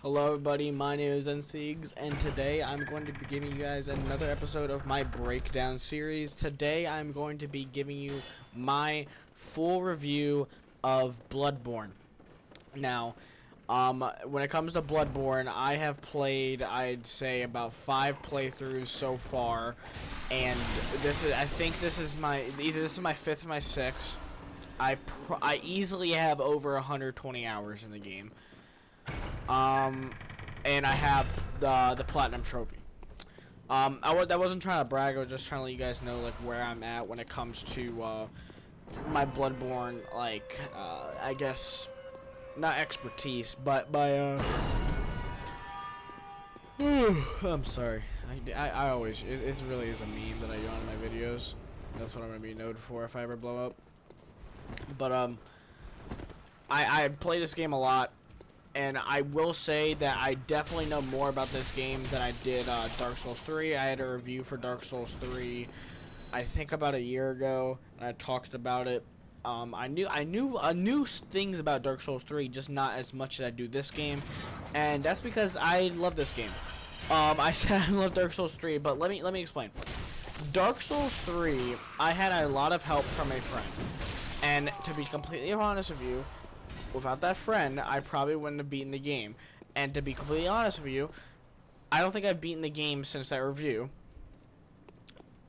Hello everybody, my name is NSeegs, and today I'm going to be giving you guys another episode of my breakdown series. Today I'm going to be giving you my full review of Bloodborne. Now, when it comes to Bloodborne, I have played, I'd say, about 5 playthroughs so far, and I think this is either this is my 5th or my 6th. I easily have over 120 hours in the game. And I have the platinum trophy. I wasn't trying to brag. I was just trying to let you guys know like where I'm at when it comes to my Bloodborne, like I guess not expertise, but my I'm sorry. I always it really is a meme that I do on my videos. That's what I'm gonna be known for if I ever blow up. But I play this game a lot. And I will say that I definitely know more about this game than I did Dark Souls 3. I had a review for Dark Souls 3, I think about a year ago, and I talked about it. I knew things about Dark Souls 3, just not as much as I do this game, and that's because I love this game. I said I love Dark Souls 3, but let me explain. Dark Souls 3, I had a lot of help from a friend, and to be completely honest with you, without that friend, I probably wouldn't have beaten the game. And to be completely honest with you, I don't think I've beaten the game since that review.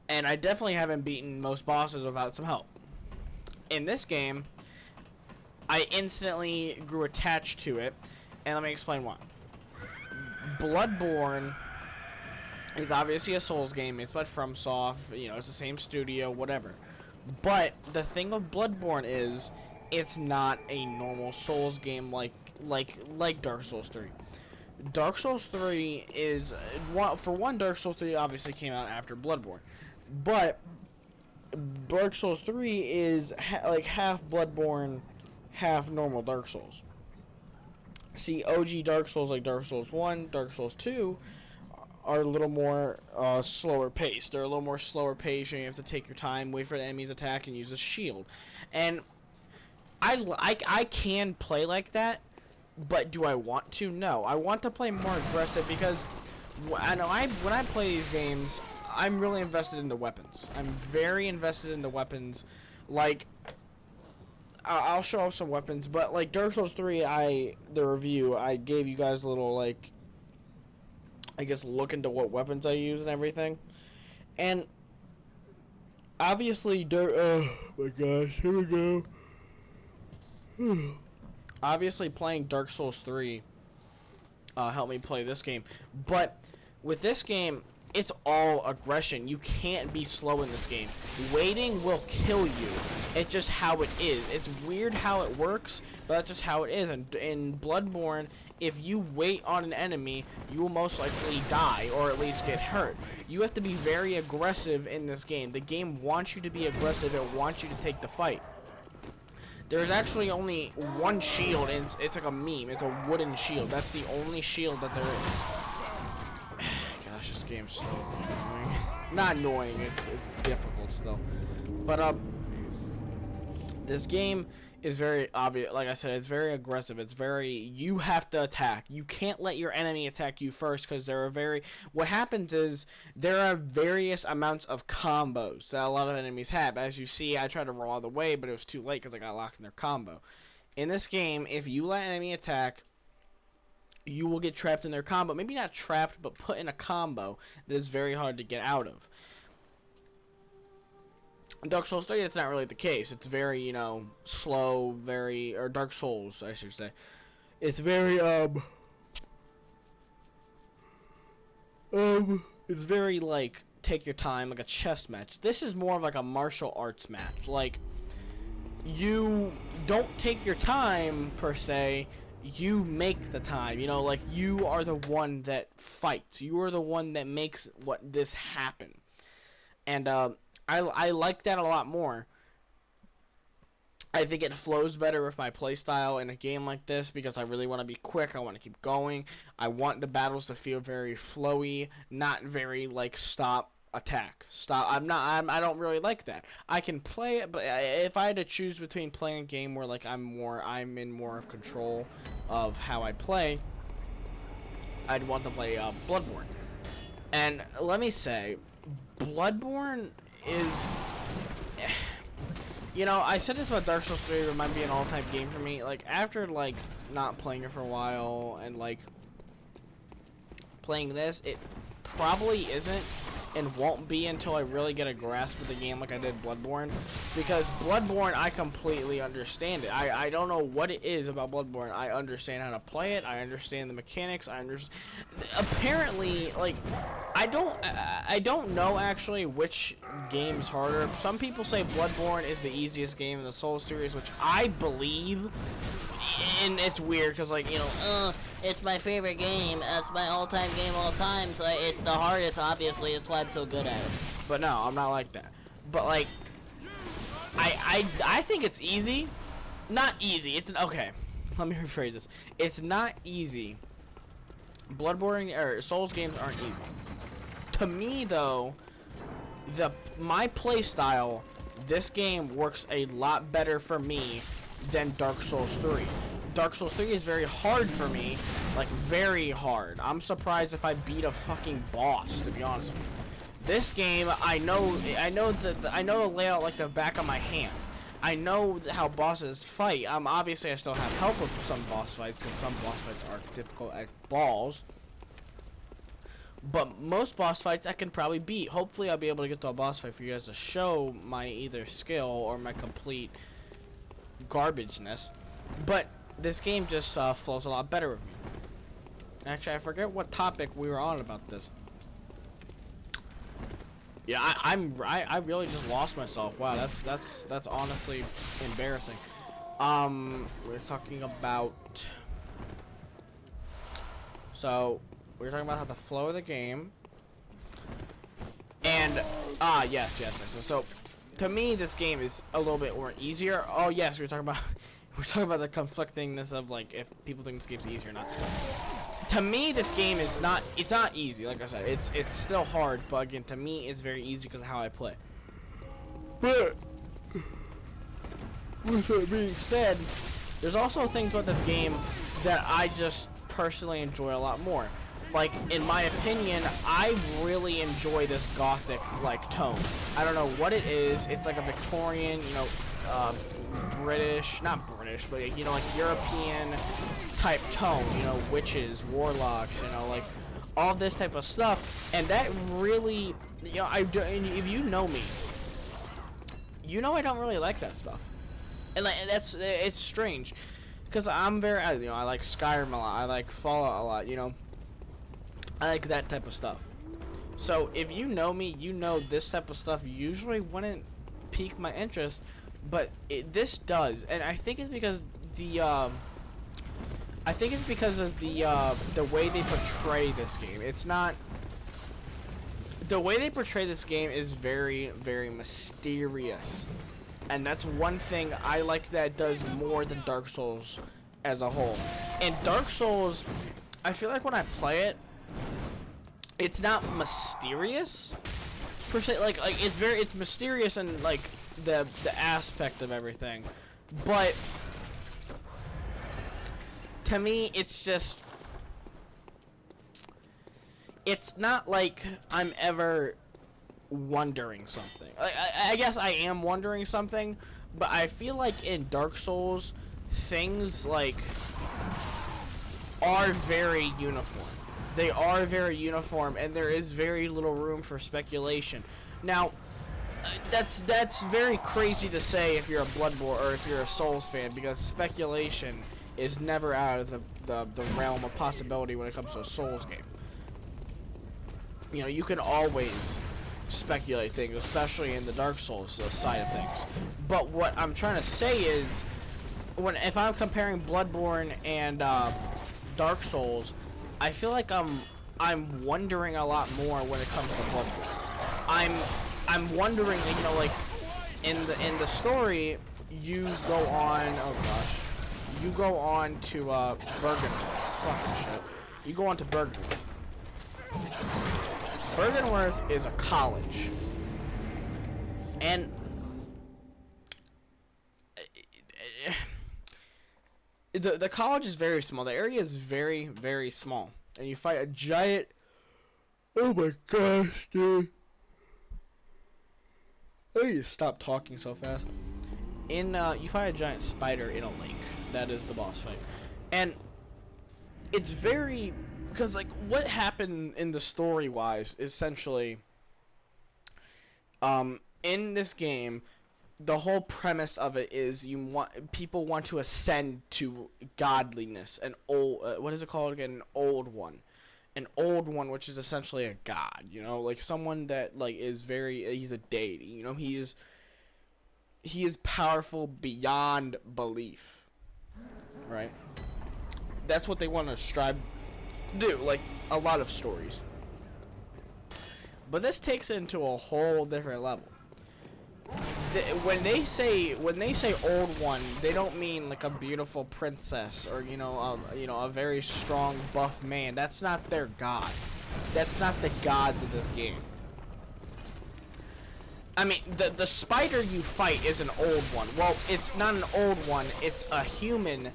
And I definitely haven't beaten most bosses without some help. In this game, I instantly grew attached to it. And let me explain why. Bloodborne is obviously a Souls game. It's by FromSoft. You know, it's the same studio, whatever. But the thing with Bloodborne is, it's not a normal Souls game like Dark Souls 3. Dark Souls 3 is for one. Dark Souls 3 obviously came out after Bloodborne, but Dark Souls 3 is like half Bloodborne, half normal Dark Souls. See, OG Dark Souls like Dark Souls 1, Dark Souls 2 are a little more slower paced. They're a little more slower paced, and you have to take your time, wait for the enemy's attack, and use a shield. And I can play like that, but do I want to? No. I want to play more aggressive because I know when I play these games, I'm really invested in the weapons. I'm very invested in the weapons. Like, I'll show off some weapons, but like Dark Souls 3, the review, I gave you guys a little, like, I guess, look into what weapons I use and everything. And obviously, oh my gosh, here we go. Obviously, playing Dark Souls 3 helped me play this game, but with this game, it's all aggression. You can't be slow in this game. Waiting will kill you. It's just how it is. It's weird how it works, but that's just how it is. And in Bloodborne, if you wait on an enemy, you will most likely die, or at least get hurt. You have to be very aggressive in this game. The game wants you to be aggressive. It wants you to take the fight. There's actually only one shield, and it's like a meme. It's a wooden shield. That's the only shield that there is. Gosh, this game's so annoying. Not annoying, it's difficult still. But this game is very obvious. Like I said, it's very aggressive. It's very, you have to attack. You can't let your enemy attack you first, because what happens is there are various amounts of combos that a lot of enemies have. As you see, I tried to roll all the way, but it was too late because I got locked in their combo. In this game, if you let an enemy attack, you will get trapped in their combo. Maybe not trapped, but put in a combo that is very hard to get out of. In Dark Souls 3, that's not really the case. It's very, you know, slow, or Dark Souls, I should say. It's very, it's very, like, take your time, like a chess match. This is more of like a martial arts match. Like, you don't take your time, per se. You make the time, you know, like, you are the one that fights. You are the one that makes this happen. And, I like that a lot more. I think it flows better with my playstyle in a game like this because I really want to be quick. I want to keep going. I want the battles to feel very flowy, not very like stop, attack, stop. I don't really like that. I can play it, but if I had to choose between playing a game where like I'm in more of control of how I play, I'd want to play Bloodborne. And let me say, Bloodborne is... You know, I said this about Dark Souls 3, it might be an all-time game for me. Like, after, like, not playing it for a while and, like, playing this, it probably isn't and won't be until I really get a grasp of the game like I did Bloodborne. Because Bloodborne, I completely understand it. I don't know what it is about Bloodborne. I understand how to play it. I understand the mechanics. I understand... Apparently, like, I don't know actually which game's harder. Some people say Bloodborne is the easiest game in the Souls series, which I believe. And it's weird because, like, you know, it's my favorite game. It's my all-time game all time. So it's the hardest, obviously. That's why I'm so good at it. But no, I'm not like that. But like, I think it's easy. Not easy. It's okay. Let me rephrase this. It's not easy. Bloodborne or Souls games aren't easy. To me, though, my play style, this game works a lot better for me than Dark Souls 3. Dark Souls 3 is very hard for me, like very hard. I'm surprised if I beat a fucking boss, to be honest with you. This game, I know the layout like the back of my hand. I know how bosses fight. Obviously I still have help with some boss fights because some boss fights are difficult as balls. But most boss fights I can probably beat. Hopefully I'll be able to get to a boss fight for you guys to show my either skill or my complete garbageness. But this game just flows a lot better with me. Actually, I forget what topic we were on about this. Yeah, I really just lost myself. Wow, that's honestly embarrassing. We're talking about. So we're talking about how the flow of the game. And yes. So to me, this game is a little bit more easier. Oh yes, we're talking about the conflictingness of like if people think this game's easy or not. To me, this game is not. It's not easy. Like I said, it's still hard. But again, to me, it's very easy because of how I play. But with that being said, there's also things about this game that I just personally enjoy a lot more. Like, in my opinion, I really enjoy this gothic like tone. I don't know what it is. It's like a Victorian, you know, British, not British, but you know, like European type tone. You know, witches, warlocks, you know, like all this type of stuff. And that really, you know, if you know me, you know I don't really like that stuff. And like, it's strange, because I'm very, you know, I like Skyrim a lot. I like Fallout a lot. You know. I like that type of stuff. So if you know me, you know this type of stuff usually wouldn't pique my interest, but this does, and I think it's because of the way they portray this game. It's not the way they portray this game is very, very mysterious, and that's one thing I like that does more than Dark Souls as a whole. In Dark Souls, I feel like when I play it, it's not mysterious per se. Like it's mysterious and like the aspect of everything, but to me it's just, it's not like I'm ever wondering something. I guess I am wondering something, but I feel like in Dark Souls things like are very uniform. They are very uniform, and there is very little room for speculation. Now, that's very crazy to say if you're a Bloodborne or if you're a Souls fan, because speculation is never out of the realm of possibility when it comes to a Souls game. You know, you can always speculate things, especially in the Dark Souls side of things. But what I'm trying to say is, if I'm comparing Bloodborne and Dark Souls, I feel like I'm wondering a lot more when it comes to Bloodborne. I'm wondering, you know, like in the story, you go on. Oh gosh, you go on to Bergenworth. Fucking shit. You go on to Bergenworth. Bergenworth is a college, and the college is very small. The area is very, very small. and you fight a giant. Oh my gosh, dude! I need to stop talking so fast. You fight a giant spider in a lake. That is the boss fight, and it's very because like what happened in the story wise, essentially. In this game, the whole premise of it is people want to ascend to godliness. An old, what is it called again? An old one, which is essentially a god. You know, like someone that like is he's a deity. You know, he is powerful beyond belief. Right. That's what they want to strive to do. Like a lot of stories. But this takes it into a whole different level. When they say old one, they don't mean like a beautiful princess or a very strong buff man. That's not their god. That's not the gods of this game. I mean, the spider you fight is an old one. Well, it's not an old one. It's a human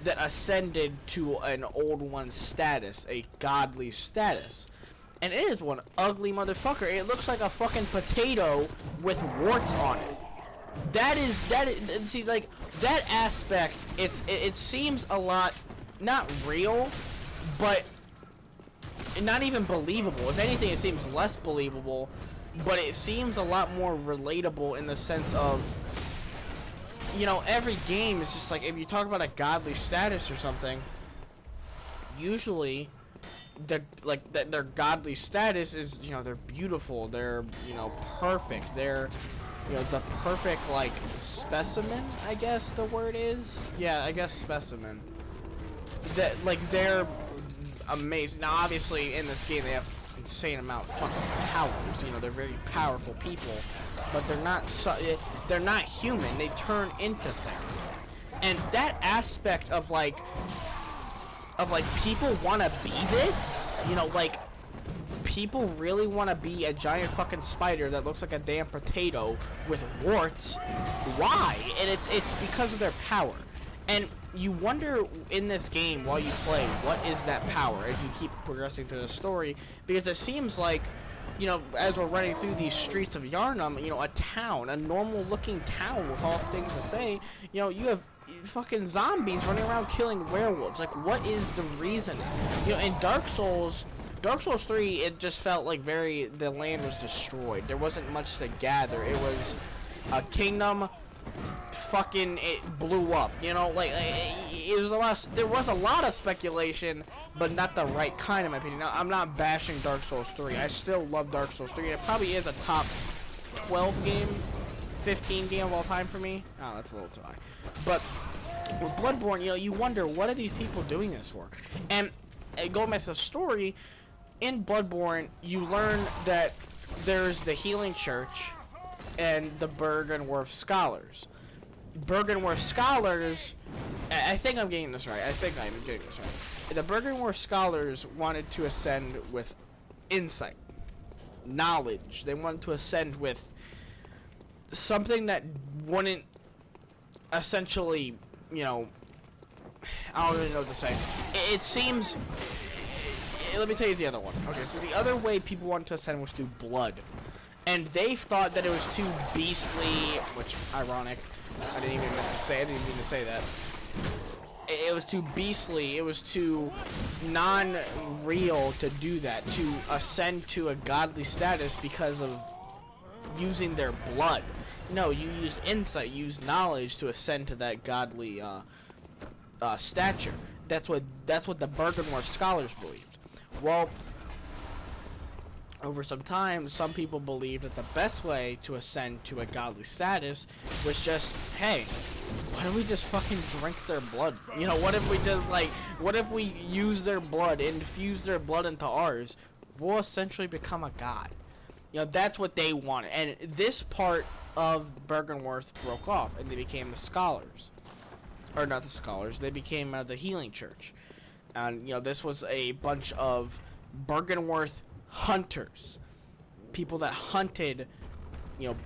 that ascended to an old one status, a godly status. And it is one ugly motherfucker. It looks like a fucking potato with warts on it. See, like, that aspect, it seems a lot, not real, but not even believable. If anything, it seems less believable, but it seems a lot more relatable in the sense of, every game is just like, if you talk about a godly status or something, usually their godly status is, they're beautiful, they're, perfect, they're, the perfect, like, specimen, I guess the word is? Yeah, I guess specimen. That, like, they're amazing. Now, obviously, in this game, they have insane amount of fucking powers, they're very powerful people, but they're not human, they turn into things. And that aspect of, like, people want to be this, like, people really want to be a giant fucking spider that looks like a damn potato with warts. Why? And it's because of their power. And you wonder in this game while you play, what is that power as you keep progressing through the story? Because it seems like, as we're running through these streets of Yarnum, a town, a normal looking town with all things to say, you have fucking zombies running around killing werewolves. Like, what is the reason? In Dark Souls 3, it just felt like the land was destroyed. There wasn't much to gather. It was a kingdom, fucking, it blew up. Like, it was there was a lot of speculation, but not the right kind, in my opinion. Now, I'm not bashing Dark Souls 3. I still love Dark Souls 3. It probably is a top 12 game, 15 game of all time for me. Oh, that's a little too high. But with Bloodborne, you wonder, what are these people doing this for? And going back to the story, in Bloodborne, you learn that there's the Healing Church and the Byrgenwerth Scholars. Byrgenwerth Scholars, I think I'm getting this right. The Byrgenwerth Scholars wanted to ascend with insight, knowledge. They wanted to ascend with something that wouldn't essentially, I don't really know what to say. It seems... Let me tell you the other one. Okay, so the other way people wanted to ascend was through blood. And they thought that it was too beastly, which, ironic. I didn't even mean to say that. It was too beastly, it was too non-real to do that, to ascend to a godly status because of using their blood. No, you use insight, you use knowledge to ascend to that godly stature. That's what the Byrgenwerth Scholars believed. Well, over some time, some people believed that the best way to ascend to a godly status was just, hey, why don't we just fucking drink their blood? What if we just, like, what if we use their blood, infuse their blood into ours? We'll essentially become a god. That's what they wanted. And this part of Byrgenwerth broke off, and they became the Scholars. Or not the Scholars, they became the Healing Church. And, this was a bunch of Byrgenwerth hunters. People that hunted,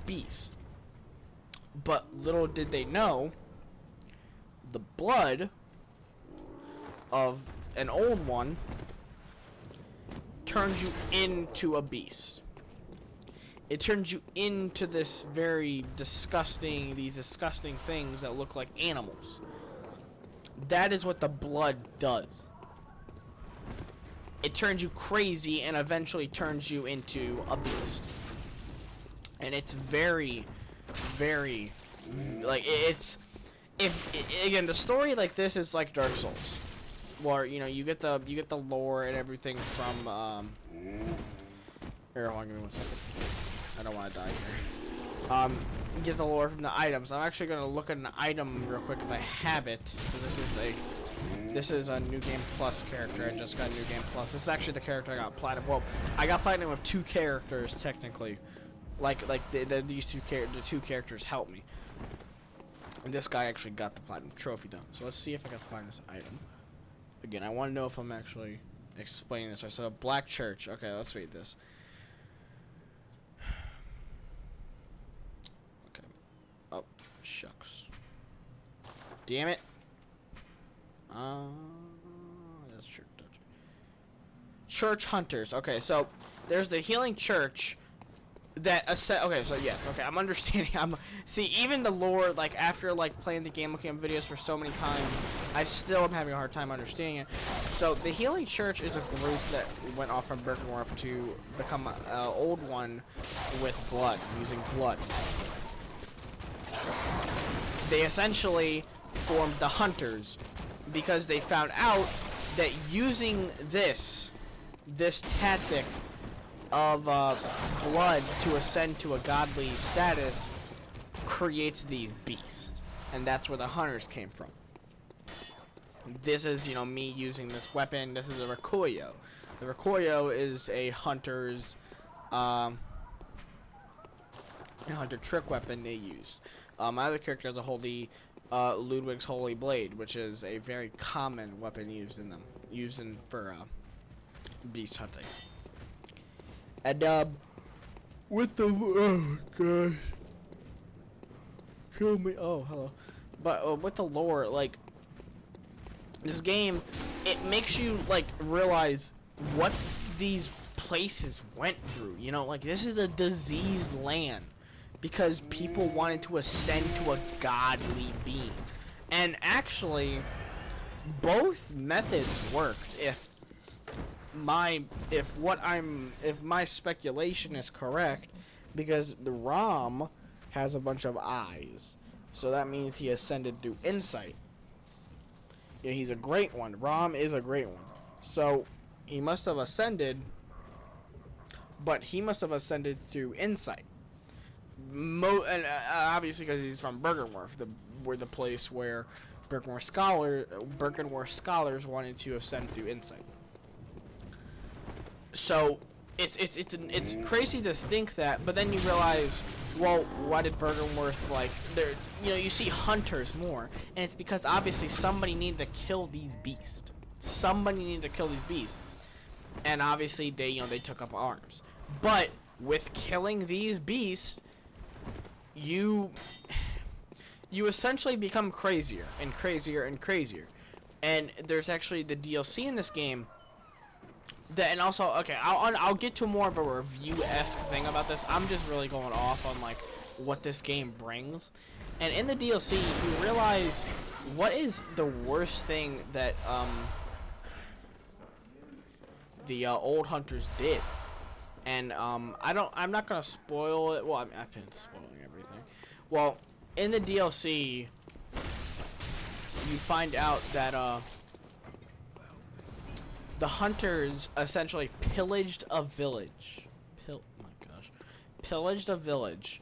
beasts. But little did they know, the blood of an old one turns you into a beast. It turns you into this very disgusting, these disgusting things that look like animals. That is what the blood does. It turns you crazy and eventually turns you into a beast. And it's very, very, like, it's, again, the story like this is like Dark Souls. Where, you know, you get the lore and everything from, here, hold on, give me 1 second. I don't want to die here. You get the lore from the items. I'm actually going to look at an item real quick if I have it. This is a New Game Plus character. I just got New Game Plus. This is actually the character I got platinum. Well, I got platinum with 2 characters, technically. These two characters help me. And this guy actually got the platinum trophy though. So let's see if I can find this item. Again, I want to know if I'm actually explaining this right. So Black Church. Okay, let's read this. Okay. Oh, shucks. Damn it. That's church. Church hunters. Okay, so there's the healing church. Okay, so yes, okay, I'm understanding. See, even the lore, like, after, like, playing the Game Cam videos for so many times, I still am having a hard time understanding it. So, the Healing Church is a group that went off from Bloodborne to become an old one with blood, using blood. They essentially formed the Hunters, because they found out that using this tactic of blood to ascend to a godly status creates these beasts, and that's where the hunters came from. This is, you know, me using this weapon. This is a Rikuyo. The Rikuyo is a hunter's hunter trick weapon they use. My other character has a holy Ludwig's Holy Blade, which is a very common weapon used for beast hunting. And, with the, oh, gosh. Kill me. Oh, hello. But, with the lore, like, this game, it makes you, like, realize what these places went through. You know, like, this is a diseased land. Because people wanted to ascend to a godly being. And, actually, both methods worked. If my speculation is correct, because the Ram has a bunch of eyes, so that means he ascended through insight. Yeah, he's a great one. Ram is a great one. So he must have ascended, but he must have ascended through insight. Obviously because he's from Bergenworth, the place where Bergenworth scholars wanted to ascend through insight. So it's crazy to think that, but then you realize, well, why did Bergenworth, like, you know, you see hunters more, and it's because obviously somebody needed to kill these beasts. And obviously they took up arms. But with killing these beasts, you essentially become crazier and crazier and crazier. And there's actually the DLC in this game. And also, okay, I'll get to more of a review-esque thing about this. I'm just really going off on, like, what this game brings. And in the DLC, you realize what is the worst thing that the old hunters did. And I'm not gonna spoil it. Well, I've been spoiling everything. Well, in the DLC, you find out that the hunters essentially pillaged a village. Pillaged a village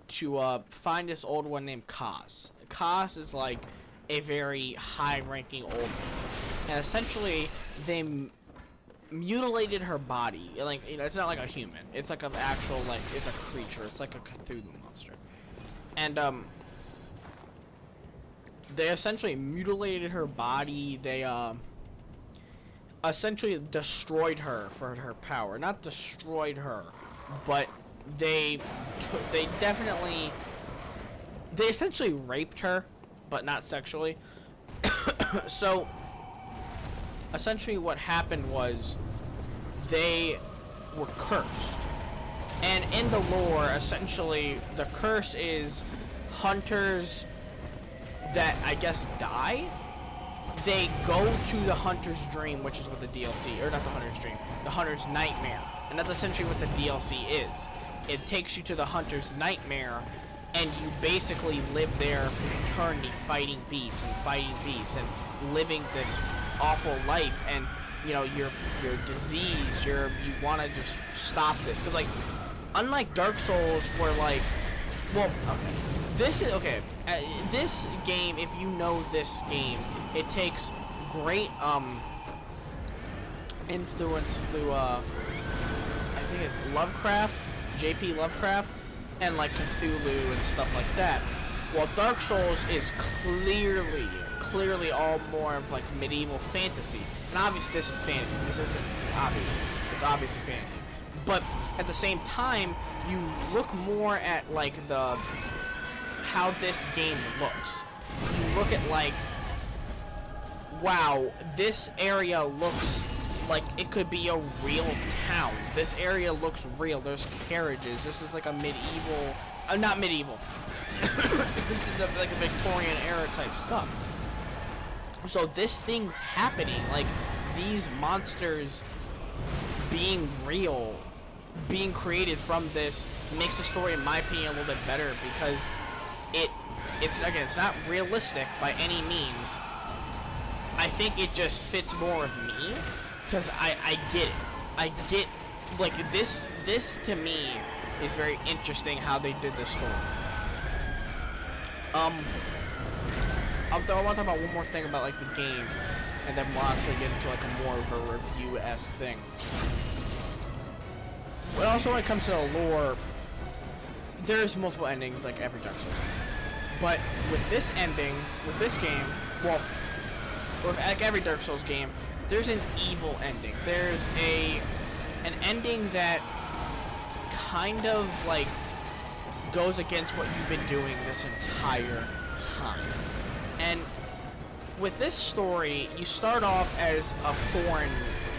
to find this old one named Kaz. Kaz is like a very high-ranking old man, and essentially they mutilated her body. Like, you know, it's not like a human. It's like an actual, like, it's a creature. It's like a Cthulhu monster. And they essentially mutilated her body. They essentially destroyed her for her power. Not destroyed her, but they essentially raped her, but not sexually. So essentially what happened was they were cursed. And in the lore, essentially, the curse is hunters that, I guess, die. They go to the hunter's dream, which is what the DLC, or not the hunter's dream, the hunter's nightmare. And that's essentially what the DLC is. It takes you to the hunter's nightmare, and you basically live there for eternity fighting beasts and living this awful life. And, you know, your disease, you want to just stop this. Because, like, unlike Dark Souls, where, like, well, okay. This is, okay, this game, if you know this game, it takes great, influence through, I think it's Lovecraft, J.P. Lovecraft, and, like, Cthulhu and stuff like that. While Dark Souls is clearly all more of, like, medieval fantasy. And obviously this is fantasy. This isn't obviously. It's obviously fantasy. But at the same time, you look more at, like, how this game looks. You look at, like, wow, this area looks like it could be a real town. This area looks real. There's carriages. This is like a medieval, not medieval. This is like a Victorian era type stuff. So this thing's happening. Like, these monsters being real, being created from this, makes the story, in my opinion, a little bit better, because it's not realistic by any means. I think it just fits more of me, because I get it. I get, like, this to me is very interesting how they did this story. I want to talk about one more thing about, like, the game, and then we'll actually get into, like, a more of a review-esque thing. But also when it comes to the lore, there's multiple endings, like every Dark Souls. But with this ending, with this game, well, with like every Dark Souls game, there's an evil ending. There's an ending that kind of, like, goes against what you've been doing this entire time. And with this story, you start off as a foreign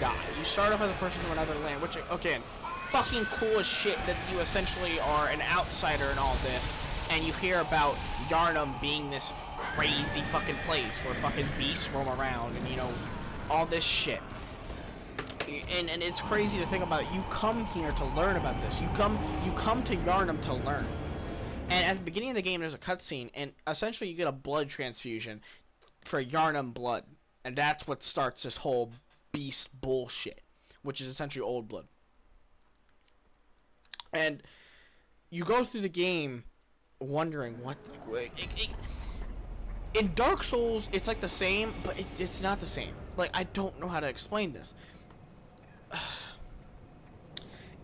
guy. You start off as a person from another land, which, again, fucking cool as shit that you essentially are an outsider in all this, and you hear about Yharnam being this crazy fucking place where fucking beasts roam around, and, you know, all this shit. And it's crazy to think about. You come here to learn about this. You come to Yharnam to learn. And at the beginning of the game, there's a cutscene, and essentially you get a blood transfusion for Yharnam blood, and that's what starts this whole beast bullshit, which is essentially old blood. And you go through the game wondering what, like, in Dark Souls, it's like the same, but it's not the same. Like, I don't know how to explain this.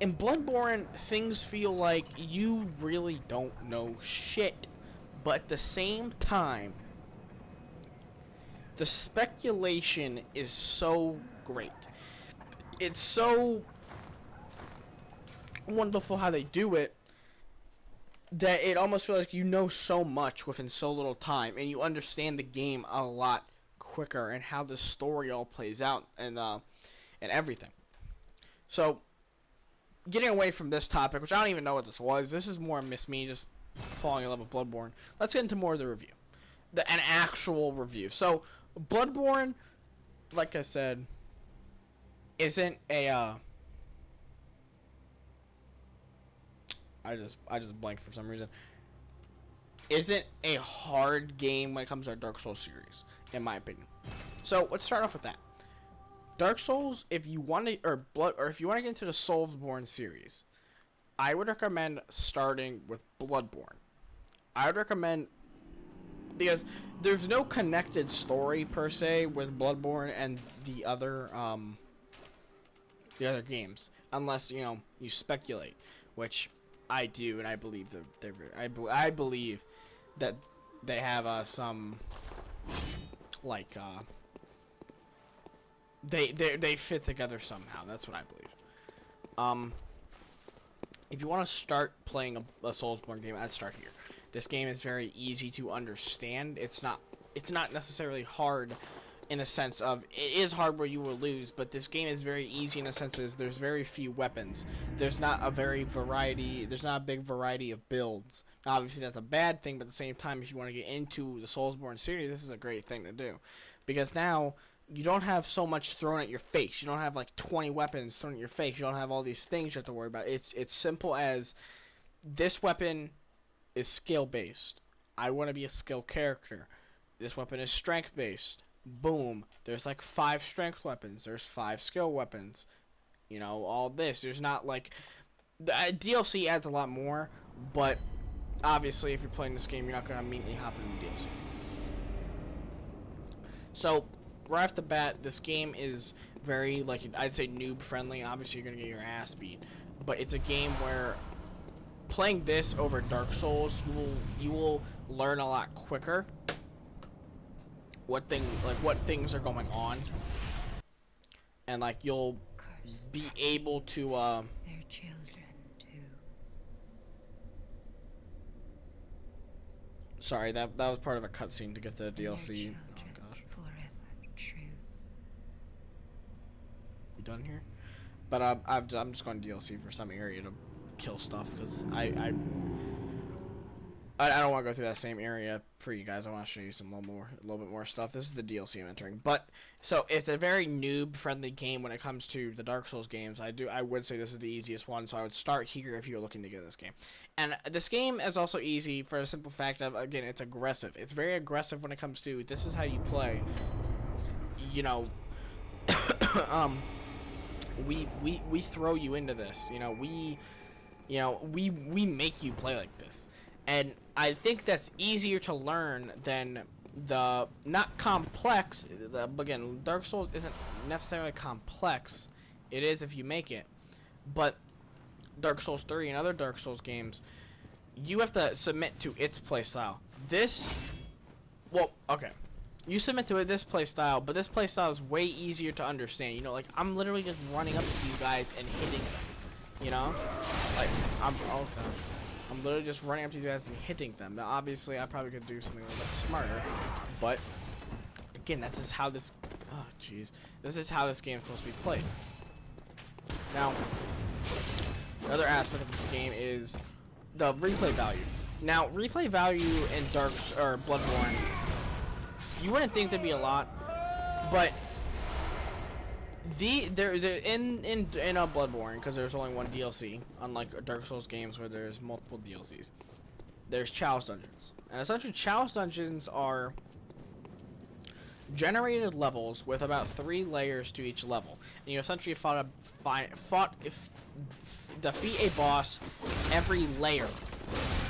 In Bloodborne, things feel like you really don't know shit. But at the same time, the speculation is so great. It's so wonderful how they do it, that it almost feels like you know so much within so little time, and you understand the game a lot quicker, and how the story all plays out, and everything. So, getting away from this topic, which I don't even know what this was, this is more me just falling in love with Bloodborne. Let's get into more of the review, an actual review. So, Bloodborne, like I said, isn't a I just blanked for some reason. Isn't a hard game when it comes to our Dark Souls series, in my opinion. So let's start off with that. Dark Souls, if you want to, if you want to get into the Soulsborne series, I would recommend starting with Bloodborne. I would recommend, because there's no connected story per se with Bloodborne and the other games, unless, you know, you speculate, which I do, and I believe I believe that they have some, like, they fit together somehow. That's what I believe. If you want to start playing a Soulsborne game, I'd start here. This game is very easy to understand. It's not necessarily hard in a sense of it is hard where you will lose, but this game is very easy in a sense as there's very few weapons. There's not a there's not a big variety of builds. Now, obviously that's a bad thing, but at the same time, if you want to get into the Soulsborne series, this is a great thing to do. Because now you don't have so much thrown at your face. You don't have like 20 weapons thrown at your face. You don't have all these things you have to worry about. It's simple as this weapon is skill based. I want to be a skill character. This weapon is strength based. Boom. There's like 5 strength weapons. There's 5 skill weapons. You know, all this. There's not like the DLC adds a lot more, but obviously if you're playing this game, you're not gonna immediately hop into DLC. So right off the bat, this game is very, like, I'd say noob friendly. Obviously you're gonna get your ass beat, but it's a game where playing this over Dark Souls, you will learn a lot quicker what things are going on, and like you'll be able to their children too. Sorry, that was part of a cutscene to get the DLC. Oh gosh. Forever true. You done here? But I'm just going to DLC for some area to kill stuff because I don't want to go through that same area for you guys. I want to show you a little bit more stuff. This is the DLC I'm entering. But so it's a very noob-friendly game when it comes to the Dark Souls games. I would say this is the easiest one, so I would start here if you're looking to get this game. And this game is also easy for the simple fact of, again, it's aggressive. It's very aggressive when it comes to this is how you play. You know, we throw you into this. You know, we make you play like this. And I think that's easier to learn than the not complex. Again, Dark Souls isn't necessarily complex. It is if you make it. But Dark Souls 3 and other Dark Souls games, you have to submit to its playstyle. You submit to this playstyle, but this playstyle is way easier to understand. You know, like I'm literally just running up to you guys and hitting them. You know, like I'm literally just running up to you guys and hitting them. Now, obviously, I probably could do something a little bit smarter, but again, that's just how this. Oh, jeez, this is how this game is supposed to be played. Now, another aspect of this game is the replay value. Now, replay value in Bloodborne, you wouldn't think there'd be a lot, but they're in Bloodborne, because there's only one DLC, unlike Dark Souls games where there's multiple DLCs. There's chalice dungeons, and essentially chalice dungeons are generated levels with about 3 layers to each level, and you essentially defeat a boss every layer,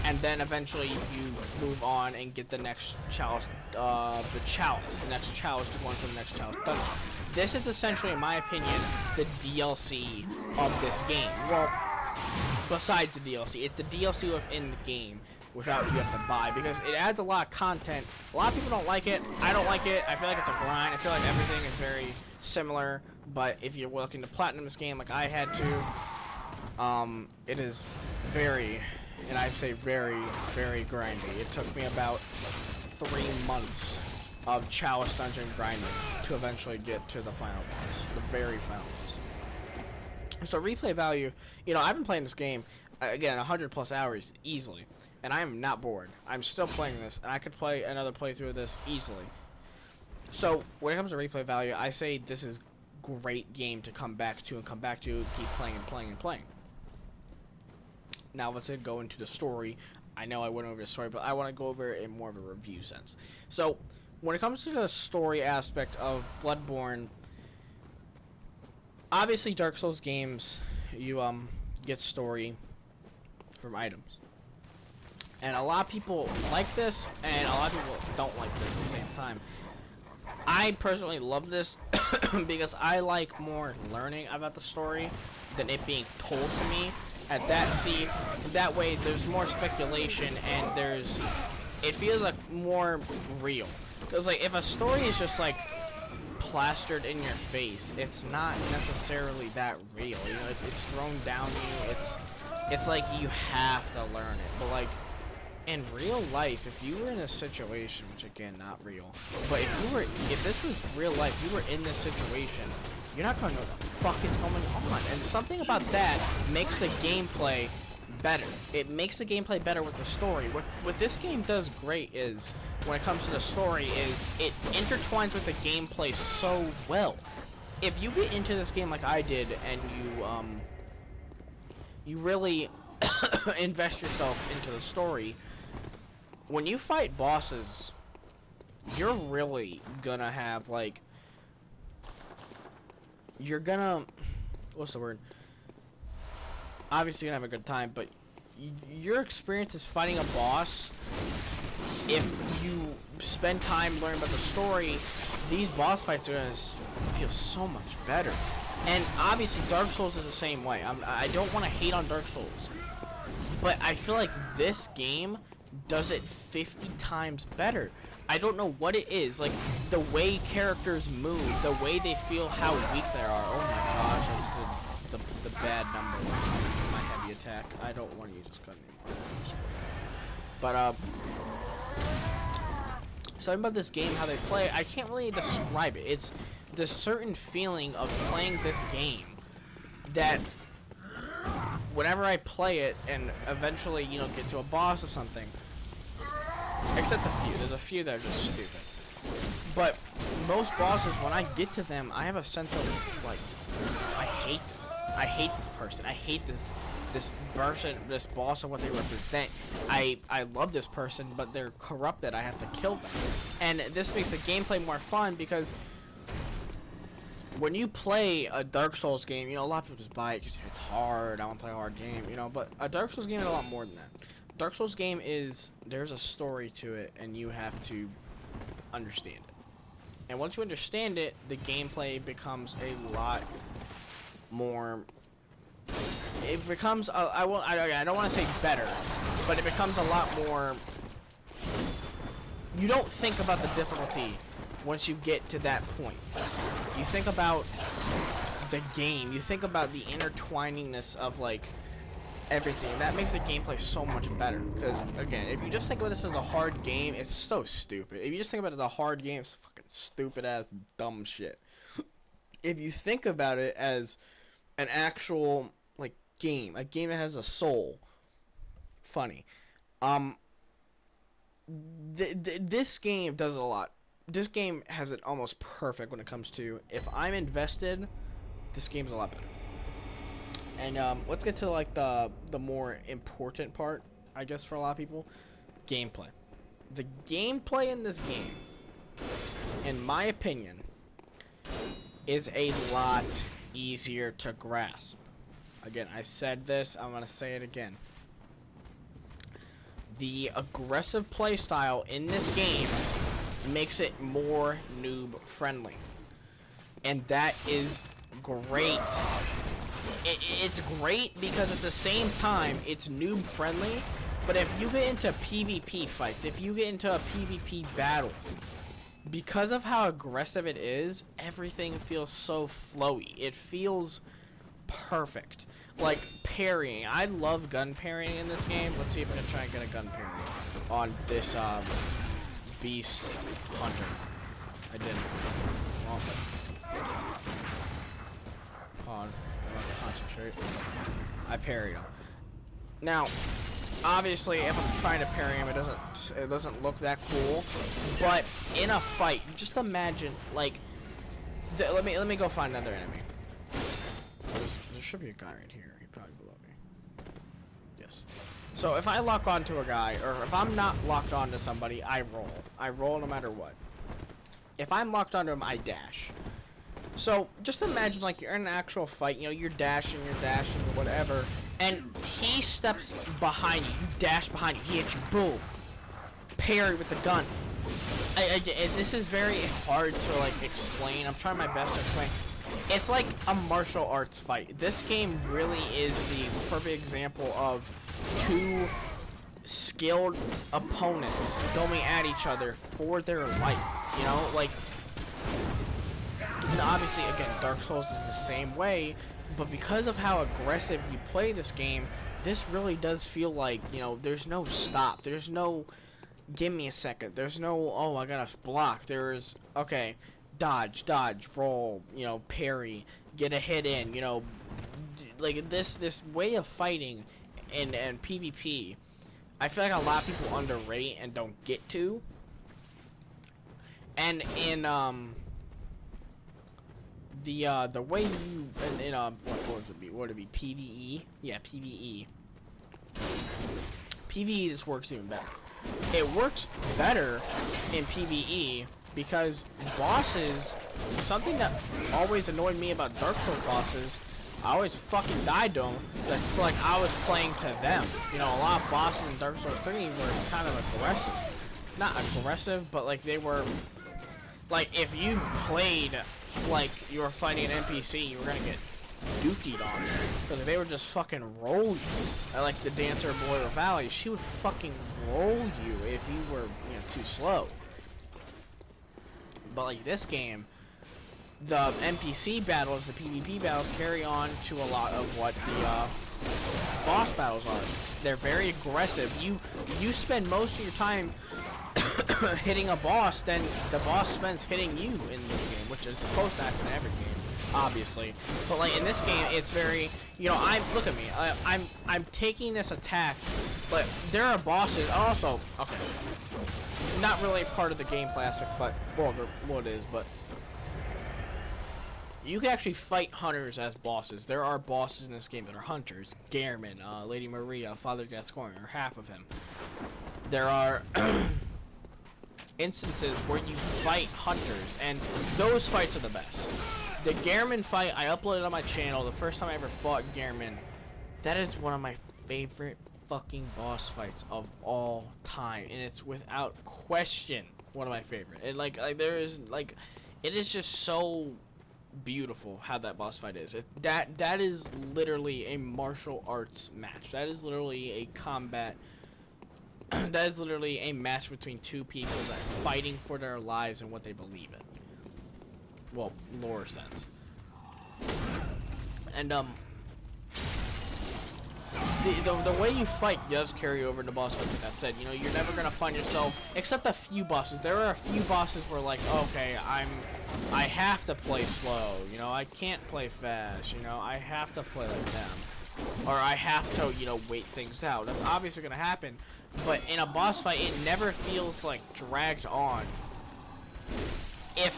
and then eventually you move on and get the next chalice, the next chalice to go on to the next chalice dungeon. This is essentially, in my opinion, the DLC of this game. Well, besides the DLC, it's the DLC within the game without you have to buy, because it adds a lot of content. A lot of people don't like it. I don't like it. I feel like it's a grind. I feel like everything is very similar, but if you're looking to platinum this game like I had to, it is very, and I'd say very, very grindy. It took me about 3 months of chalice dungeon grinding to eventually get to the final boss, the very final boss. So replay value, you know, I've been playing this game, again, 100+ hours easily, and I am not bored. I'm still playing this, and I could play another playthrough of this easily. So when it comes to replay value, I say this is great game to come back to, keep playing and playing and playing. Now let's go into the story. I know I went over the story, but I want to go over it in more of a review sense. So when it comes to the story aspect of Bloodborne, obviously Dark Souls games, you get story from items. And a lot of people like this, and a lot of people don't like this at the same time. I personally love this because I like more learning about the story than it being told to me. That way there's more speculation, and it feels like more real. Because like if a story is just like plastered in your face, it's not necessarily that real. You know, it's thrown down you. It's like you have to learn it. But like in real life, if you were in a situation, which again, not real, but if this was real life, you were in this situation, you're not gonna know what the fuck is going on. And something about that makes the gameplay better. It makes the gameplay better with the story. What this game does great is, when it comes to the story, is it intertwines with the gameplay so well. If you get into this game like I did, and you really invest yourself into the story, when you fight bosses, you're really gonna have, like, you're gonna, what's the word? Obviously you're gonna have a good time, but your experience is fighting a boss, if you spend time learning about the story, these boss fights are gonna feel so much better. And obviously Dark Souls is the same way. I don't want to hate on Dark Souls, but I feel like this game does it 50 times better. I don't know what it is, like the way characters move, the way they feel, how weak they are. Oh my gosh, I just did the bad number with my heavy attack. I don't want to use this gun anymore. But something about this game, how they play, I can't really describe it. It's this certain feeling of playing this game that whenever I play it and eventually, you know, get to a boss or something, except a few. There's a few that are just stupid. But most bosses, when I get to them, I have a sense of, like, I hate this. I hate this person. I hate this person, this boss and what they represent. I love this person, but they're corrupted. I have to kill them. And this makes the gameplay more fun because when you play a Dark Souls game, you know, a lot of people just buy it because it's hard. I want to play a hard game, you know, but a Dark Souls game is a lot more than that. Dark Souls game is, there's a story to it, and you have to understand it. And once you understand it, the gameplay becomes a lot more, it becomes, I don't want to say better, but it becomes a lot more, you don't think about the difficulty once you get to that point. You think about the game, you think about the intertwiningness of, like, everything. That makes the gameplay so much better. Because, again, if you just think about this as a hard game, it's so stupid. If you just think about it as a hard game, it's fucking stupid ass dumb shit. If you think about it as an actual, like, game, a game that has a soul, funny. This game does it a lot. This game has it almost perfect when it comes to, if I'm invested, this game's a lot better. And let's get to, like, the more important part, I guess, for a lot of people. Gameplay. The gameplay in this game, in my opinion, is a lot easier to grasp. Again, I said this, I'm gonna say it again. The aggressive playstyle in this game makes it more noob friendly. And that is great. It's great because at the same time it's noob friendly, but if you get into PvP fights, if you get into a PvP battle, because of how aggressive it is, everything feels so flowy. It feels perfect. Like parrying. I love gun parrying in this game. Let's see if I can try and get a gun parry on this beast hunter. I didn't. Well, hold on. Concentrate. I parried him. Now, obviously, if I'm trying to parry him, it doesn't look that cool. But in a fight, just imagine, like, let me go find another enemy. There should be a guy right here. He's probably below me. Yes. So if I lock onto a guy, or if I'm not locked onto somebody, I roll. I roll no matter what. If I'm locked onto him, I dash. So, just imagine, like, you're in an actual fight, you know, you're dashing, or whatever, and he steps behind you, you dash behind you, he hits you, boom, parry with the gun. This is very hard to, like, explain. I'm trying my best to explain. It's like a martial arts fight. This game really is the perfect example of two skilled opponents going at each other for their life, you know, like, obviously, again, Dark Souls is the same way, but because of how aggressive you play this game, this really does feel like, you know, there's no stop. There's no, give me a second. There's no, oh, I gotta block. There's, okay, dodge, roll, you know, parry, get a hit in, you know, like this way of fighting and PvP, I feel like a lot of people underrate and don't get to. And in the way you in what would it be PvE? Yeah, PvE. PvE just works even better. It works better in PvE because bosses, something that always annoyed me about Dark Souls bosses, I always fucking died to them because I feel like I was playing to them. You know, a lot of bosses in Dark Souls 3 were kind of aggressive. Not aggressive, but like they were, like if you played like you were fighting an NPC, you were gonna get dookied on because they would just fucking roll you. Like the dancer of Boiler Valley, she would fucking roll you if you were, you know, too slow. But like this game, the NPC battles, the PvP battles carry on to a lot of what the boss battles are. They're very aggressive. You spend most of your time hitting a boss, then the boss spends hitting you in this game, which is supposed to happen in every game, obviously. But like in this game, it's very, you know, look at me, I'm taking this attack, but there are bosses. Also, okay, not really part of the gameplay aspect, but well, it is, but you can actually fight hunters as bosses. There are bosses in this game that are hunters. Gehrman, Lady Maria, Father Gascoigne, or half of him. There are instances where you fight hunters, and those fights are the best. The Gehrman fight I uploaded on my channel, the first time I ever fought Gehrman, that is one of my favorite fucking boss fights of all time, and it's without question one of my favorite. And like there is like, it is just so beautiful how that boss fight is. That is literally a martial arts match. That is literally a combat. That is literally a match between two people that are fighting for their lives and what they believe in. Well, lore sense. And the way you fight does carry over to boss fights, like I said. You know, you're never gonna find yourself, except a few bosses. There are a few bosses where like, okay, I have to play slow. You know, I can't play fast. You know, I have to play like them, or I have to, you know, wait things out. That's obviously gonna happen. But in a boss fight, it never feels like dragged on. If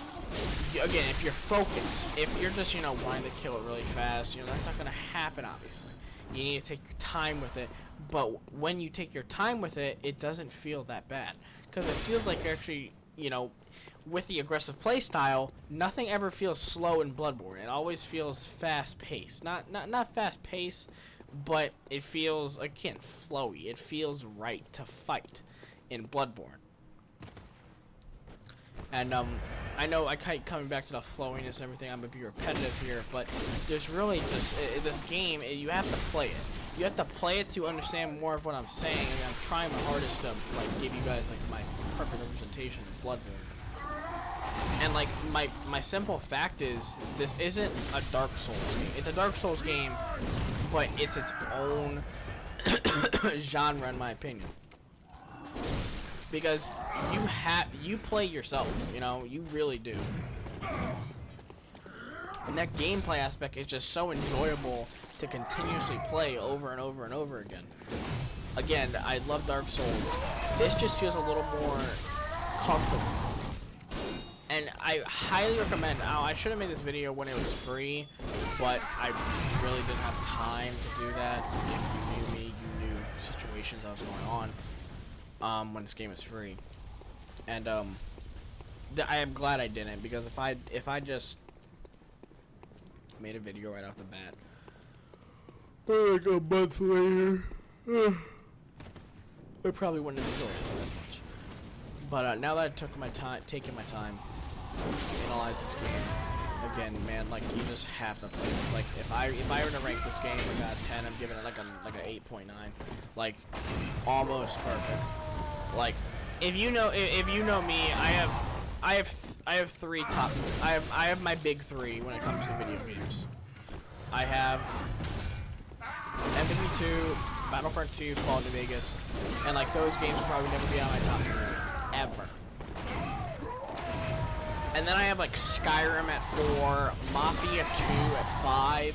you're focused, if you're just, you know, wanting to kill it really fast, you know, that's not gonna happen, obviously. You need to take your time with it, but when you take your time with it, it doesn't feel that bad. Because it feels like you're actually, you know, with the aggressive play style, nothing ever feels slow in Bloodborne. It always feels fast-paced. Not fast-paced, but it feels, again, flowy. It feels right to fight in Bloodborne. And I know I keep coming back to the flowiness and everything. I'm gonna be repetitive here, but there's really just this game. You have to play it. You have to play it to understand more of what I'm saying. And I'm trying my hardest to like give you guys like my perfect representation of Bloodborne. And like my simple fact is, this isn't a Dark Souls game. It's a Dark Souls game, but it's its own genre in my opinion. Because you play yourself, you know, you really do. And that gameplay aspect is just so enjoyable to continuously play over and over and over again. Again, I love Dark Souls. This just feels a little more comfortable. And I highly recommend, I should have made this video when it was free, but I really didn't have time to do that. If you knew me, you knew situations that was going on when this game is free. And I am glad I didn't, because if I just made a video right off the bat, like a month later, I probably wouldn't have enjoyed it as much. But now that I took my time, analyze this game again, man, like you just have to play this. Like if I were to rank this game like a 10, I'm giving it like an 8.9, like almost perfect. Like if you know me, I have three top. I have my big three when it comes to video games. I have MW2, Battlefront 2, Fallout New Vegas, and like those games will probably never be on my top 3 ever. And then I have like Skyrim at 4, Mafia 2 at 5,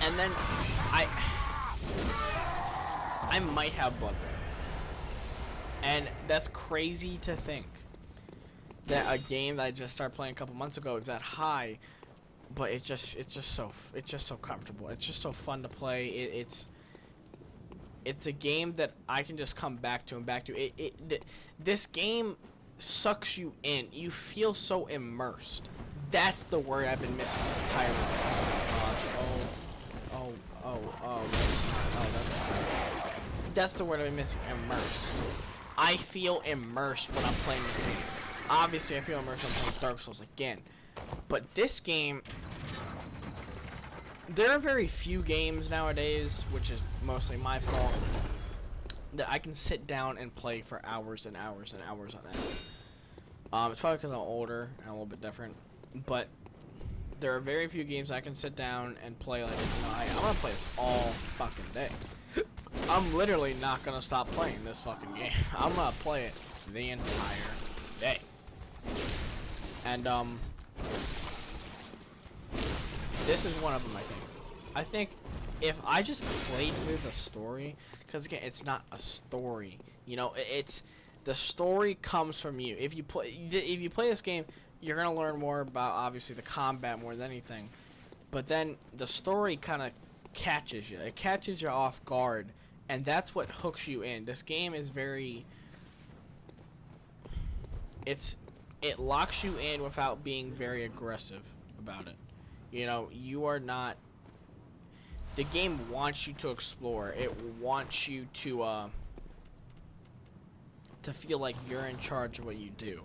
and then I might have Bloodborne. And that's crazy to think that a game that I just started playing a couple months ago is that high, but it's just so comfortable. It's just so fun to play. It's a game that I can just come back to and back to. This game sucks you in. You feel so immersed. That's the word I've been missing this entire that's the word I've been missing. Immersed. I feel immersed when I'm playing this game. Obviously, I feel immersed when I'm playing Dark Souls again. But this game, there are very few games nowadays, which is mostly my fault, that I can sit down and play for hours and hours and hours on end. It's probably because I'm older and a little bit different, but there are very few games I can sit down and play like, you know, I'm gonna play this all fucking day. I'm literally not gonna stop playing this fucking game. I'm gonna play it the entire day. And this is one of them, I think. I think if I just played through the story, because again, it's not a story. You know, it's the story comes from you. If you play this game, you're gonna learn more about obviously the combat more than anything. But then the story kind of catches you. It catches you off guard, and that's what hooks you in. This game is very. It locks you in without being very aggressive about it. You know, you are not. The game wants you to explore. It wants you to feel like you're in charge of what you do.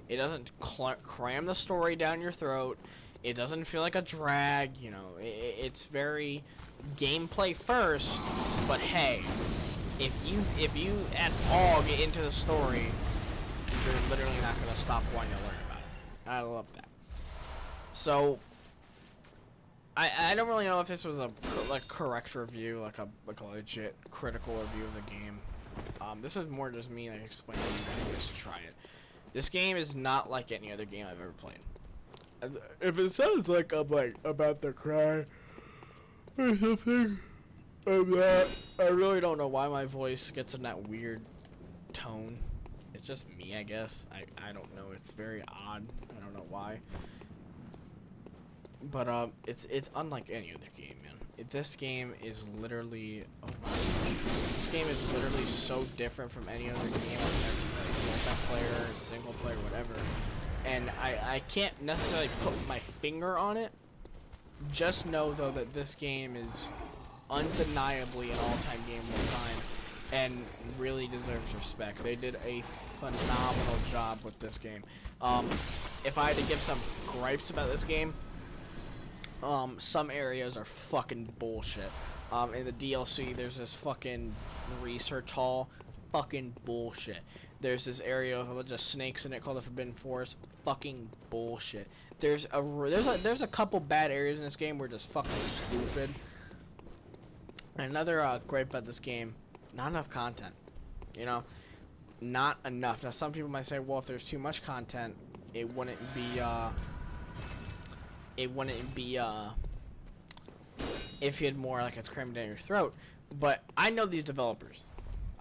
It doesn't cram the story down your throat. It doesn't feel like a drag. You know, it's very gameplay first. But hey, if you at all get into the story, you're literally not gonna stop wanting to learn about it. I love that. So I don't really know if this was a correct review, like a legit critical review of the game. This is more just me like explaining to you guys to try it. This game is not like any other game I've ever played. If it sounds like I'm like about to cry or something, I'm not. I really don't know why my voice gets in that weird tone. It's just me, I guess. I don't know. It's very odd. I don't know why. But it's unlike any other game, man. This game is literally this game is literally so different from any other game I've ever played, multiplayer, single player, whatever. And I can't necessarily put my finger on it. Just know though that this game is undeniably an all-time game of all time, and really deserves respect. They did a phenomenal job with this game. If I had to give some gripes about this game, some areas are fucking bullshit. In the DLC, there's this fucking research hall, fucking bullshit. There's this area with just snakes in it called the Forbidden Forest, fucking bullshit. There's a couple bad areas in this game where just fucking stupid. Another gripe about this game, not enough content. You know, not enough. Now some people might say, well, if there's too much content, it wouldn't be if you had more like it's crammed down your throat. But I know these developers.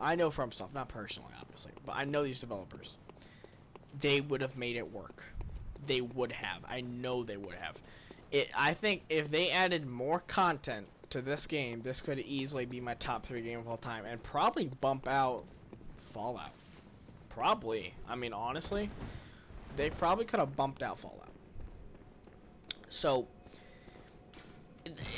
I know FromSoft, not personally, obviously, but I know these developers. They would have made it work. They would have. I know they would have. I think if they added more content to this game, this could easily be my top 3 game of all time, and probably bump out Fallout. Probably. I mean, honestly, they probably could have bumped out Fallout. So,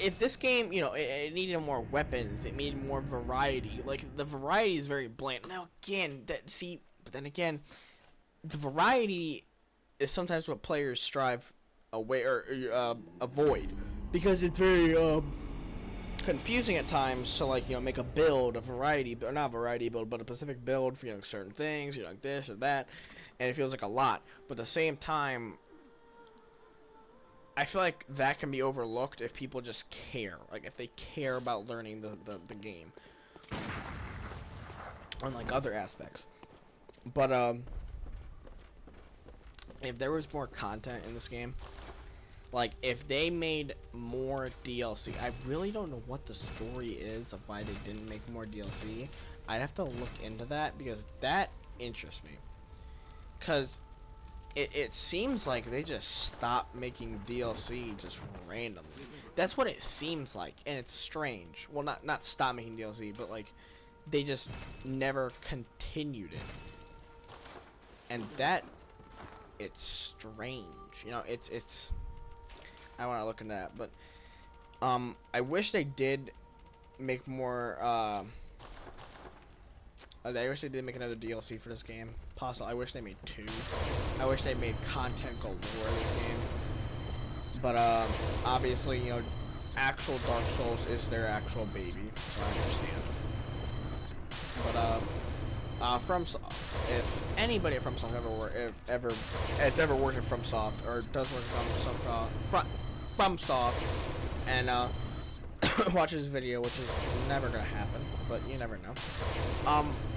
if this game, you know, it needed more weapons, it needed more variety. Like, the variety is very bland. Now, again, but then again, the variety is sometimes what players strive away or avoid, because it's very confusing at times to, like, you know, make a build, a variety, or not a variety build, but a specific build for, you know, certain things, you know, like this or that, and it feels like a lot. But at the same time, I feel like that can be overlooked if people just care. Like, if they care about learning the game. unlike other aspects. But if there was more content in this game, like if they made more DLC, I really don't know what the story is of why they didn't make more DLC. I'd have to look into that because that interests me. Cause it seems like they just stopped making DLC just randomly. That's what it seems like, and it's strange. Well, not stop making DLC, but like they just never continued it, and that it's strange. You know, it's. I want to look into that, but I wish they did make more. I wish they did make another DLC for this game. Possibly, I wish they made 2. I wish they made content galore this game. But obviously, you know, actual Dark Souls is their actual baby, so I understand. But FromSoft, if anybody at FromSoft it's ever worked at FromSoft or does work at FromSoft, and watch this video, which is never gonna happen, but you never know.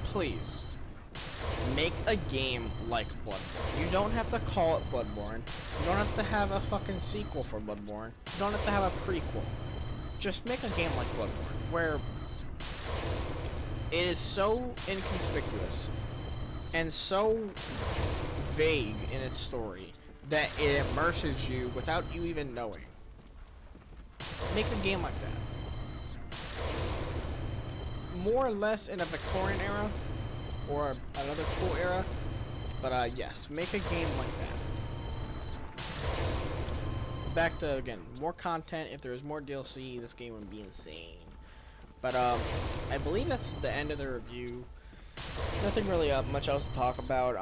Please make a game like Bloodborne. You don't have to call it Bloodborne. You don't have to have a fucking sequel for Bloodborne. You don't have to have a prequel. Just make a game like Bloodborne, where it is so inconspicuous and so vague in its story that it immerses you without you even knowing. Make a game like that. More or less in a Victorian era or another cool era, but yes, make a game like that. Back to, again, more content. If there was more DLC, this game would be insane. But I believe that's the end of the review. Nothing really much else to talk about.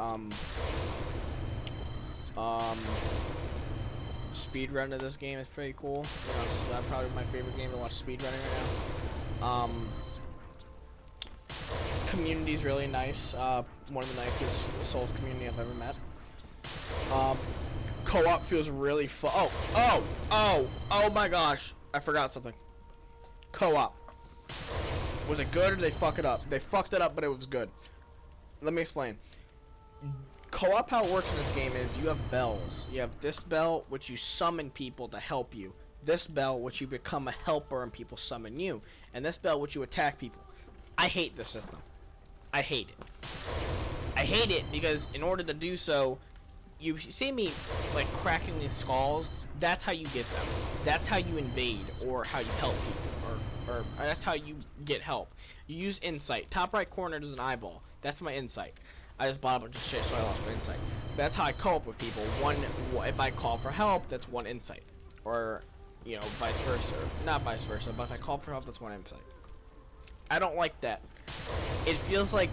Speedrun of this game is pretty cool. You know, so that's probably my favorite game to watch speedrunning right now. Community's really nice. One of the nicest Souls community I've ever met. Co-op feels really fun. Oh my gosh! I forgot something. Co-op. Was it good or did they fuck it up? They fucked it up, but it was good. Let me explain. Co-op, how it works in this game is you have bells. You have this bell, which you summon people to help you. This bell, which you become a helper and people summon you. And this bell, which you attack people. I hate this system. I hate it. I hate it because in order to do so, you see me like cracking these skulls. That's how you get them. That's how you invade or how you help people. Or that's how you get help. You use insight. Top right corner is an eyeball. That's my insight. I just bought a bunch of shit, so I lost my insight. But that's how I cope with people. If I call for help, that's 1 insight. Or, you know, vice versa. Not vice versa, but if I call for help, that's 1 insight. I don't like that. It feels like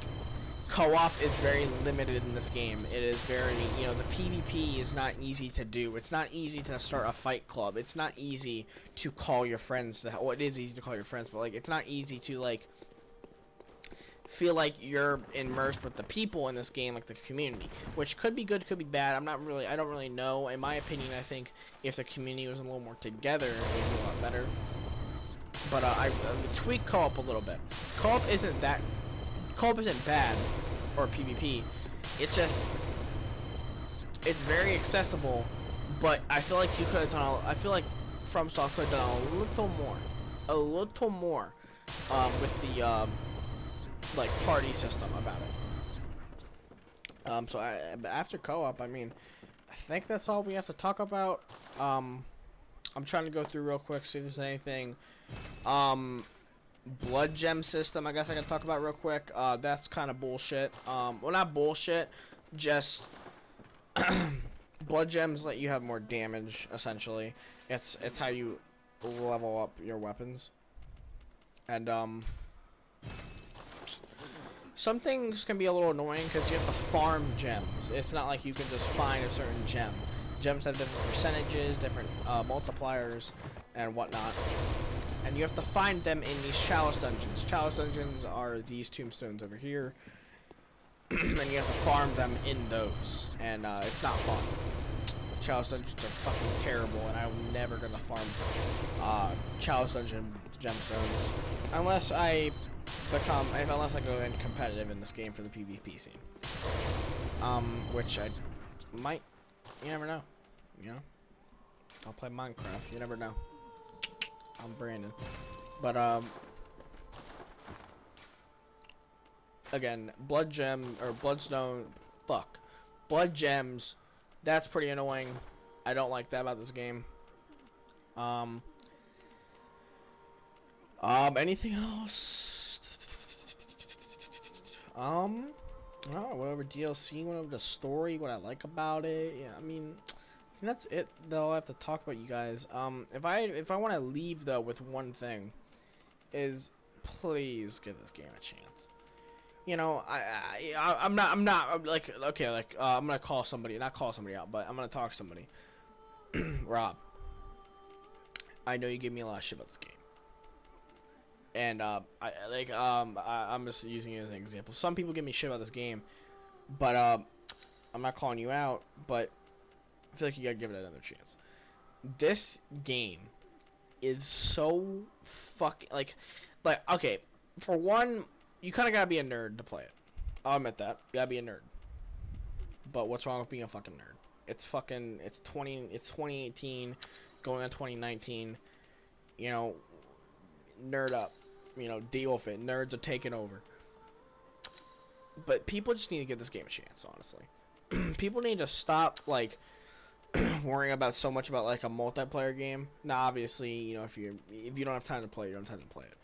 co-op is very limited in this game. It is very, you know, the PvP is not easy to do. It's not easy to start a fight club. It's not easy to call your friends to help. Well, it is easy to call your friends, but, like, it's not easy to, like, feel like you're immersed with the people in this game, like the community, which could be good, could be bad. I don't really know. In my opinion, I think if the community was a little more together, it would be a lot better. But I tweak co-op a little bit. Co-op isn't bad, or PvP. It's just, it's very accessible, but I feel like you could have done. I feel like FromSoft could have done a little more, with the like party system about it. So after co-op, I mean, I think that's all we have to talk about. I'm trying to go through real quick, see if there's anything. Blood gem system, I guess I can talk about real quick. That's kind of bullshit. Well, not bullshit, just blood gems let you have more damage. Essentially, it's how you level up your weapons, and some things can be a little annoying because you have to farm gems. It's not like you can just find a certain gem. Gems have different percentages, different multipliers, and whatnot. And you have to find them in these chalice dungeons. Chalice dungeons are these tombstones over here. And you have to farm them in those. And it's not fun. Chalice dungeons are fucking terrible, and I'm never gonna farm chalice dungeon gemstones unless I become, unless I go in competitive in this game for the PvP scene. Which I might, you never know, you know? I'll play Minecraft, you never know. I'm Brandon. But, again, Blood Gems, that's pretty annoying. I don't like that about this game. Anything else? I don't know, whatever DLC, whatever the story, what I like about it. Yeah, I mean, that's it though. I have to talk about you guys. If I want to leave though with one thing, is please give this game a chance. You know, I'm not like, okay, like I'm gonna call somebody, not call somebody out, but I'm gonna talk to somebody. Rob, I know you give me a lot of shit about this game. And I'm just using it as an example. Some people give me shit about this game, but I'm not calling you out, but I feel like you gotta give it another chance. This game is so fucking like okay, for one, you kind of gotta be a nerd to play it. I'll admit that. You gotta be a nerd. But what's wrong with being a fucking nerd? It's 2018, going on 2019. You know, nerd up. You know, deal with it. Nerds are taking over. But people just need to give this game a chance, honestly. People need to stop, like, worrying about so much about, like, a multiplayer game. Now, obviously, you know, if you don't have time to play it, you don't have time to play it.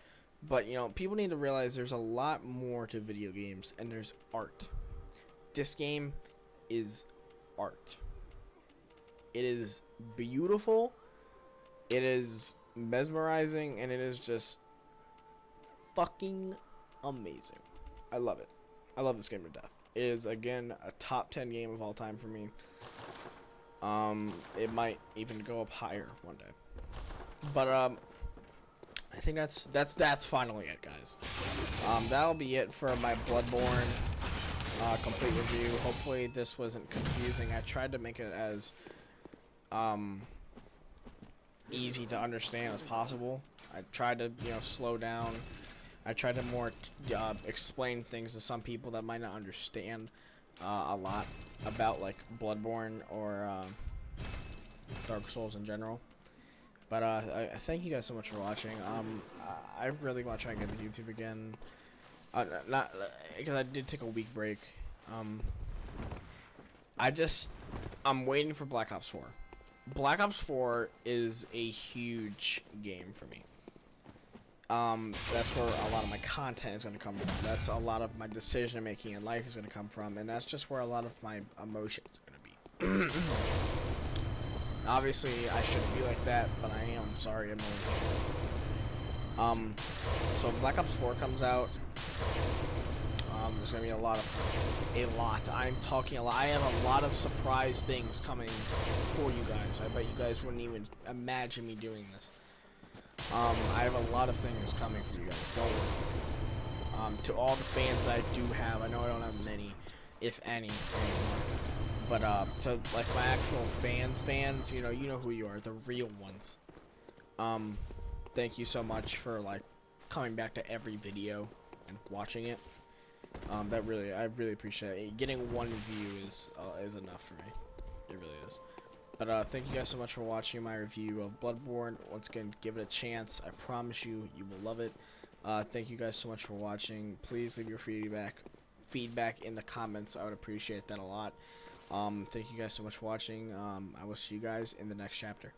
But, you know, people need to realize there's a lot more to video games, and there's art. This game is art. It is beautiful. It is mesmerizing, and it is just fucking amazing. I love it. I love this game to death. It is, again, a top 10 game of all time for me. It might even go up higher one day. But I think that's finally it, guys. That'll be it for my Bloodborne complete review. Hopefully this wasn't confusing. I tried to make it as easy to understand as possible. I tried to, you know, slow down. I tried to more explain things to some people that might not understand a lot about, like, Bloodborne or Dark Souls in general. But I thank you guys so much for watching. I really want to try and get to YouTube again. Not because I did take a week break. I'm waiting for Black Ops 4. Black Ops 4 is a huge game for me. That's where a lot of my content is going to come from. That's a lot of my decision making in life is going to come from, and that's just where a lot of my emotions are going to be. Obviously, I shouldn't be like that, but I am. Sorry, I'm so Black Ops 4 comes out. There's gonna be a lot. I'm talking a lot. I have a lot of surprise things coming for you guys. I bet you guys wouldn't even imagine me doing this. I have a lot of things coming for you guys. Don't worry. To all the fans that I do have, I know I don't have many, if any, anymore. But to like my actual fans, you know who you are, the real ones. Thank you so much for like coming back to every video and watching it. I really appreciate it. Getting one view is enough for me. It really is. But thank you guys so much for watching my review of Bloodborne. Once again, give it a chance. I promise you will love it. Thank you guys so much for watching. Please leave your feedback in the comments. I would appreciate that a lot. Thank you guys so much for watching. I will see you guys in the next chapter.